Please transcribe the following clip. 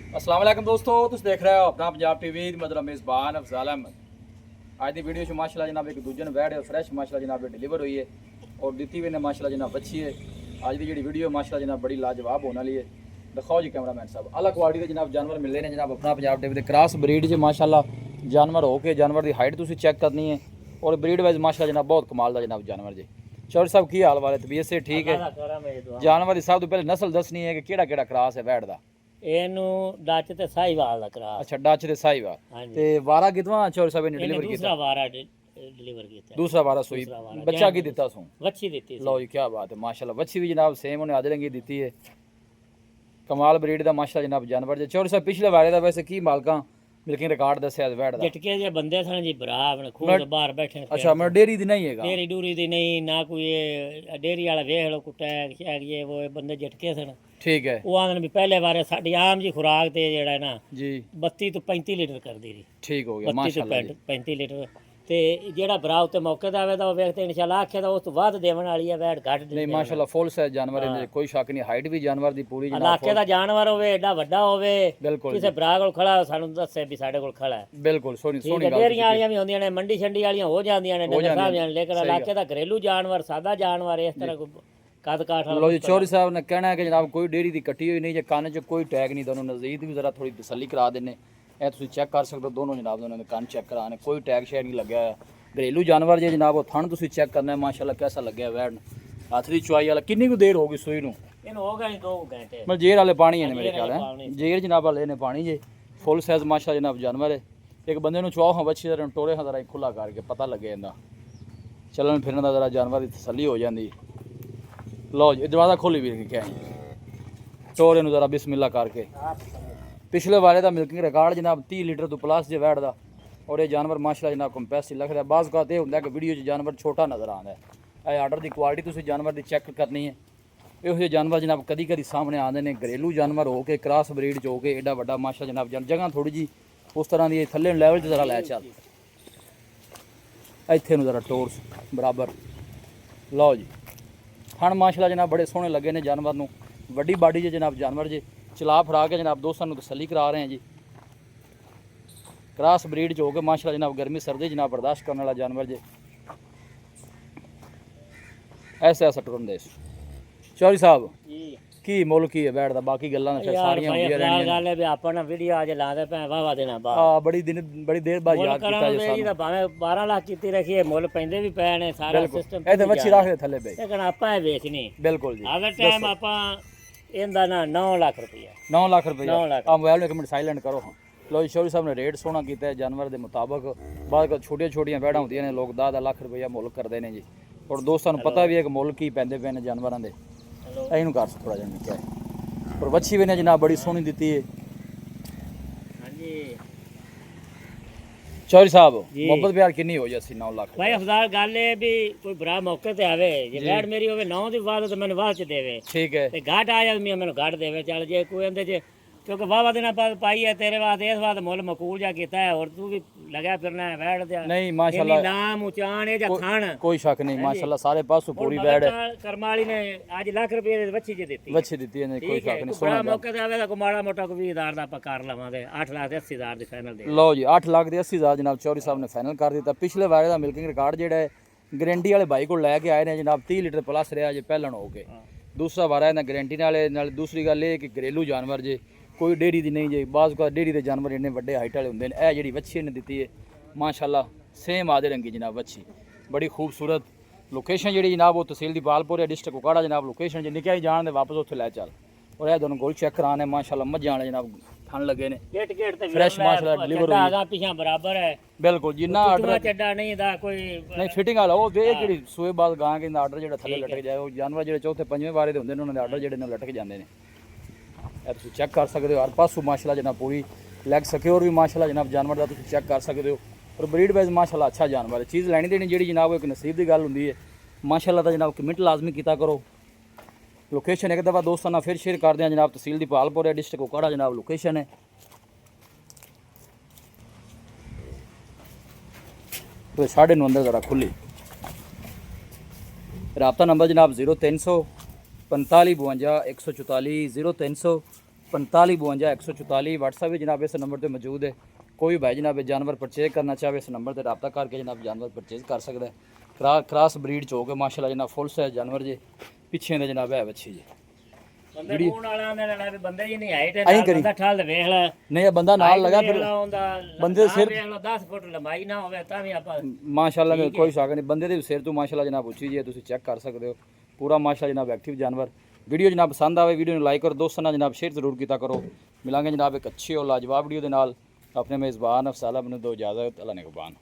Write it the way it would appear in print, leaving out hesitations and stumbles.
अस्सलाम वालेकुम दोस्तों, तुम देख रहे हो अपना पंजाब टीवी। मतलब मेज़बान अफजाल अहमद। आज की वीडियो माशाल्लाह जनाब एक दूजे बैठ है फ्रैश माशाल्लाह जनाब डिलीवर हुई है और दी हुई ने माशाल्लाह जनाब अच्छी है। आज की जी वीडियो माशाल्लाह जनाब बड़ी लाजवाब होने वाली है। दिखाओ जी कैमरा मैन साहब, अलग क्वालिटी के जनाब जानवर मिल रहे हैं जनाब अपना पंजाब टीवी के क्रॉस ब्रीड से माशाल्लाह जानवर हो के जानवर की हाइट तुम चेक करनी है और ब्रीड वाइज माशाल्लाह जनाब बहुत कमाल का जनाब जानवर जी। चौधरी साहब की हाल वाले तबीयत से ठीक है? जानवर की सब तो पहले नस्ल दसनी है कि केड़ा क्रॉस है बैठ का? ਇਹਨੂੰ ਡੱਚ ਤੇ ਸਾਹੀਵਾਲ ਦਾ ਕਰਾ। अच्छा डच ते साहिवाल ते वारा कितवा चौधरी साहब ने डिलीवर दूसरा वारा डिलीवर ਕੀਤਾ। दूसरा वारा सुई बच्चा की दिता सू? ਵੱਛੀ ਦਿੱਤੀ। लो जी क्या बात है माशाल्लाह, ਵੱਛी भी जनाब सेम उन्हें अज रंगी दी है। कमाल ब्रीड का माशाल्लाह जनाब जानवर जे। चौधरी साहब पिछले वारे का वैसे की मालका मिल्किंग रिकॉर्ड दसिया बैठ दा? झटके जे ਬੰਦੇ ਸਨ ਜੀ ਭਰਾ ਆਪਣੇ ਖੂਹ ਦੇ ਬਾਹਰ ਬੈਠੇ। अच्छा मैं डेयरी दी नहीं हैगा? ਡੇਰੀ ਡੂਰੀ ਦੀ ਨਹੀਂ ਨਾ ਕੋਈ ਇਹ ਡੇਰੀ ਵਾਲਾ ਵੇਖ ਲੋ ਕੁੱਟਾ ਹੈ ਇਹ ਉਹ ਬੰਦੇ झटके ਸਨ। ठीक है। ਉਹ ਆਂਦੇ ਵੀ ਪਹਿਲੇ ਵਾਰੇ ਸਾਡੀ ਆਮ ਜੀ ਖੁਰਾਕ ਤੇ ਜਿਹੜਾ ਨਾ जी 32 ਤੋਂ 35 ਲੀਟਰ ਕਰਦੀ ਰਹੀ। ठीक हो गया 32 माशाल्लाह ਤੋਂ 35 ਲੀਟਰ ਤੇ ਜਿਹੜਾ ਭਰਾ ਉੱਤੇ ਮੌਕੇ ਦਾ ਆਵੇ ਤਾਂ ਉਹ ਵੇਖਦੇ ਇਨਸ਼ਾਅੱਲਾ ਆਖੇ ਦਾ ਉਸ ਤੋਂ ਵੱਧ ਦੇਵਣ ਵਾਲੀ ਹੈ ਵੈਟ ਘੱਟ नहीं माशाल्लाह फुल साइज जानवर है, कोई शक नहीं। हाइट भी जानवर दी पूरी जनाब ਇਲਾਕੇ ਦਾ ਜਾਨਵਰ ਹੋਵੇ ਏਡਾ ਵੱਡਾ ਹੋਵੇ बिल्कुल ਕਿਸੇ ਭਰਾ ਕੋਲ ਖੜਾ ਸਾਨੂੰ ਦੱਸੇ ਵੀ ਸਾਡੇ ਕੋਲ ਖੜਾ ਹੈ। बिल्कुल सोनी ਠੀਕ सोनी ਹੈ, गल ਡੇਰੀਆਂ ਵਾਲੀਆਂ ਵੀ ਹੁੰਦੀਆਂ ਨੇ ਮੰਡੀ ਛੰਡੀ ਵਾਲੀਆਂ ਹੋ ਜਾਂਦੀਆਂ ਨੇ ਡੰਗਰ ਸਾਹਿਬ ਜਾਨ ਲੇਕਿਨ ਇਲਾਕੇ ਦਾ ਘਰੇਲੂ ਜਾਨਵਰ ਸਾਦਾ ਜਾਨਵਰ ਇਸ ਤਰ੍ਹਾਂ ਕੋਈ ਕਦ ਕਾਠ ਵਾਲਾ। लो जी चौधरी साहब ने कहना है कि जनाब कोई डेयरी की कट्टी हुई नहीं जे कान च कोई टैग नहीं। दोनों नज़दीक भी जरा थोड़ी तसल्ली करा देने ए तुम चेक कर सकते हो दोनों जनाब दोनों कान चेक कराने कोई टैग शैग नहीं लग्या है। घरेलू जानवर जे जनाब वो थन तुम चेक करना है माशाल्लाह कैसा लग्या वैड हथ की चुआई वाला। कितनी को देर होगी सूई नूं? ਇਹਨੂੰ ਹੋ ਗਏ 2 ਘੰਟੇ। मतलब जेर वाले पानी है मेरे ख्याल है जेर जनाब वाले ने पानी जे फुल साइज माशाल्लाह जनाब जानवर है। एक बंदे नूं चुआओ हाँ बच्ची जरा टोरे हाँ जरा खुला करके पता लगे इन्दा चलन फिरन का जरा जानवर की तसल्ली हो जाती। लो जी दरवाज़ा खोली भी क्या टोरे नूं जरा बिस्मिल्लाह करके। पिछले वाले का मिल्किंग रिकॉर्ड जनाब 30 लीटर तो प्लस जे वैट का और ये जानवर माशाल्लाह जनाब कंपैसिटी लखदा। बाज़ का ये होंदा कि वीडियो जानवर छोटा नज़र आता है। ये आर्डर की क्वालिटी तुसीं जानवर की चेक करनी है। ਇਹੋ ਜਿਹੇ जानवर जनाब कदी कदी सामने आते हैं घरेलू जानवर हो के क्रॉस ब्रीड च हो के एडा वड्डा माशा जनाब जगह थोड़ी जी उस तरह की थले लैवल जरा लै चल इत्थे जरा टोर्स बराबर। लो जी थन माशाल्लाह जनाब बड़े सोहने लगे ने जानवर नूं वड्डी बाडी जे जनाब जानवर जे चला फरा के जनाब दोस्तों तसल्ली करा रहे हैं जी। क्रॉस ब्रीड च हो के माशाल्लाह जनाब गर्मी सर्दी जनाब बर्दाश्त करने वाला जानवर जे ऐसा ऐसा टुरंदेश। चौधरी साहब की मुल की है बैठ दा? बाकी गल्लां फिर सारियां होंदियां रहणियां। गल है भी आपना वीडियो आज लादे पे वावा देना बाद हां बड़ी देर बाद याद कीता जे सानू भावे 12 लाख कीती रखी है मुल पैंदे भी पै ने सारा सिस्टम ए ते मच्छी रख दे थल्ले बे लेकिन आपा है बेचनी बिल्कुल जी। अगर टाइम आपा इंदा ना 9 लाख रुपया 9 लाख रुपया आ मोबाइल में एक मिनट साइलेंट करो। हाँ लो जी चौधरी साहब ने रेट सोना कीता है जानवर के मुताबिक। बाद छोटियां छोटियां बैड़ा होंदियां ने लोग 10 लाख रुपया मुल करते हैं जी और दोस्तों पता भी है कि मुल की पैंदे पे ने जानवरों के ਇਹਨੂੰ ਕਰ ਥੋੜਾ ਜਿਹਾ ਨਿੱਕਾ ਹੈ ਪਰ ਵੱਛੀ ਵੀ ਨੇ ਜਨਾਬ ਬੜੀ ਸੋਹਣੀ ਦਿੱਤੀ ਹੈ। ਹਾਂਜੀ ਚੌਧਰੀ ਸਾਹਿਬ ਮੁਹੱਬਤ ਪਿਆਰ ਕਿੰਨੀ ਹੋ ਜਾਸੀ 9 ਲੱਖ ਭਾਈ ਅਫਜ਼ਾਲ ਗੱਲ ਇਹ ਵੀ ਕੋਈ ਭਰਾ ਮੌਕੇ ਤੇ ਆਵੇ ਜੇ ਗਾੜ ਮੇਰੀ ਹੋਵੇ 9 ਦੀ ਬਾਅਦ ਤਾਂ ਮੈਨੂੰ ਬਾਅਦ ਚ ਦੇਵੇ ਠੀਕ ਹੈ ਤੇ ਘਾਟ ਆ ਜਾ ਮੈਨੂੰ ਘਾਟ ਦੇਵੇ ਚੱਲ ਜੇ ਕੋਈ ਇਹਦੇ ਚ ਕਿਉਂਕਿ ਵਾਵਾ ਦਿਨਾਂ ਬਾਅਦ ਪਾਈ ਹੈ ਤੇਰੇ ਬਾਅਦ ਇਸ ਬਾਅਦ ਮੁੱਲ ਮਕੂਲ ਜਾ ਕੀਤਾ ਹੈ ਔਰ ਤੂੰ ਵੀ ਲਗਿਆ ਫਿਰਨਾ ਹੈ ਵੈੜ ਤੇ ਨਹੀਂ ਮਾਸ਼ਾਅੱਲਾ ਨਾਮ ਉਚਾਣ ਇਹ ਜਾਂ ਖਾਣ ਕੋਈ ਸ਼ੱਕ ਨਹੀਂ ਮਾਸ਼ਾਅੱਲਾ ਸਾਰੇ ਪਾਸੋਂ ਪੂਰੀ ਵੈੜ ਹੈ। ਕਰਮਾਂ ਵਾਲੀ ਨੇ ਅੱਜ ਲੱਖ ਰੁਪਏ ਦੀ ਵੱਛੀ ਜੇ ਦਿੱਤੀ ਨੇ ਕੋਈ ਸ਼ੱਕ ਨਹੀਂ ਸੋਹਣਾ ਮੌਕੇ ਤੇ ਆਵੇ ਤਾਂ ਕੋਈ ਮਾੜਾ ਮੋਟਾ ਕੋਈ 20000 ਦਾ ਆਪਾਂ ਕਰ ਲਵਾਂਗੇ 8 ਲੱਖ ਦੇ 80000 ਦੀ ਫਾਈਨਲ ਦੇ। ਲਓ ਜੀ 8 ਲੱਖ ਦੇ 80000 ਜਨਾਬ ਚੌਧਰੀ ਸਾਹਿਬ ਨੇ ਫਾਈਨਲ ਕਰ ਦਿੱਤਾ। ਪਿਛਲੇ ਵਾਰੇ ਦਾ ਮਿਲਕਿੰਗ ਰਿਕਾਰਡ ਜਿਹੜਾ ਹੈ ਗਰੰਟੀ ਵਾਲੇ ਭਾਈ ਕੋਲ ਲੈ ਕੇ ਆਏ ਨੇ ਜਨਾਬ 30 ਲੀਟਰ ਪਲੱਸ ਰਿਹਾ ਜੇ ਪਹਿਲਣ ਹੋ ਕੇ। ਦੂਸਰਾ ਵਾਰਾ ਇਹਨਾਂ ਗਰੰਟੀ ਨਾਲ ਦੂਸਰੀ ਗੱਲ ਇਹ ਕਿ ਘਰੇਲੂ ਜਾਨਵਰ ਜੇ कोई डेयरी की नहीं जे बाज़ का डेयरी के जानवर इन्ने बड़े हाइट वाले होंगे। यह जी वच्छी ने दी है माशाल्लाह सेम आधे रंगी जनाब वच्छी बड़ी खूबसूरत। लोकेशन जी जनाब वो तहसील दी पालपुर डिस्ट्रिक्ट कोकाड़ा जनाब लोकेशन जो निकल ही जान दे वापस उत्थे लै चल और यह दोनों गोल चेक कराने माशाल्लाह मझ जाने जनाब थन लगे ने फ्रैश माशाल्लाह डिलीवर आगा पीछे बराबर है बिल्कुल जिन्ना आर्डर चड्डा नहीं दा कोई नहीं फिटिंग वाला वो वे जी सूए बाद गां के आर्डर जो थले लटक जाए वो जानवर जो चौथे पंजवें बारे होंगे उन्होंने आर्डर जो लटक जाते हैं तुम चेक कर सकते हो। हर पासों माशाल्लाह जनाब पूरी लैग सिक्योर भी माशाल्लाह जनाब जानवर का तुम चेक कर सकते हो और ब्रीड वाइज माशाल्लाह अच्छा जानवर है। चीज़ लैनी देनी जी जनाब एक नसीब की गल होंगी है माशाल्लाह तो जनाब कमेंट लाजमी किया करो। लोकेशन एक दफ़ा दोस्तों ना फिर शेयर कर दें जनाब तहसील दी पालपुर डिस्ट्रिक्ट कोकाड़ा जनाब लोकेशन है। तो 9:30 अंदर जरा खुली रबता नंबर जनाब 0300 45 52 144 0300 45 52 144 WhatsApp भी जनाब इस नंबर पे मौजूद है। कोई भाई जनाब जानवर परचेज करना चाहे इस नंबर पर रब्ता करके जनाब जानवर परचेज कर सकता है। क्रॉस ब्रीड च हो के माशाल्लाह जनाब फुल साइज जानवर जे पिछे दे जनाब है बच्ची जी ਬੰਦੇ ਕੋਣ ਵਾਲਾ ਨੇ ਨਾ ਵੀ ਬੰਦੇ ਜੀ ਨਹੀਂ ਹਾਈਟ ਅਸੀਂ ਨਾਲ ਕਰੀ। ਬੰਦਾ ਠਾਲ ਵੇਖ ਲੈ नहीं ये बंदा नाल लगा फिर ਬੰਦੇ ਦੇ ਸਿਰ 10 ਫੁੱਟ ਲੰਬਾਈ ਨਾ ਹੋਵੇ ਤਾਂ ਵੀ ਆਪਾਂ माशाल्लाह में कोई शक नहीं बंदे दे सिर तो माशाल्लाह जनाब उची जी तुसी चेक कर सकते हो पूरा माशाल्लाह जनाब एक्टिव जानवर। वीडियो जनाब पसंद आवे वीडियो ਨੂੰ लाइक और दोस्तों ਨਾਲ जनाब शेयर जरूर ਕੀਤਾ करो। मिलांगे जनाब एक अच्छी और लाजवाब वीडियो ਦੇ ਨਾਲ। अपने मेज़बान अफसाला बने दो इजाज़त अल्लाह निगहबान।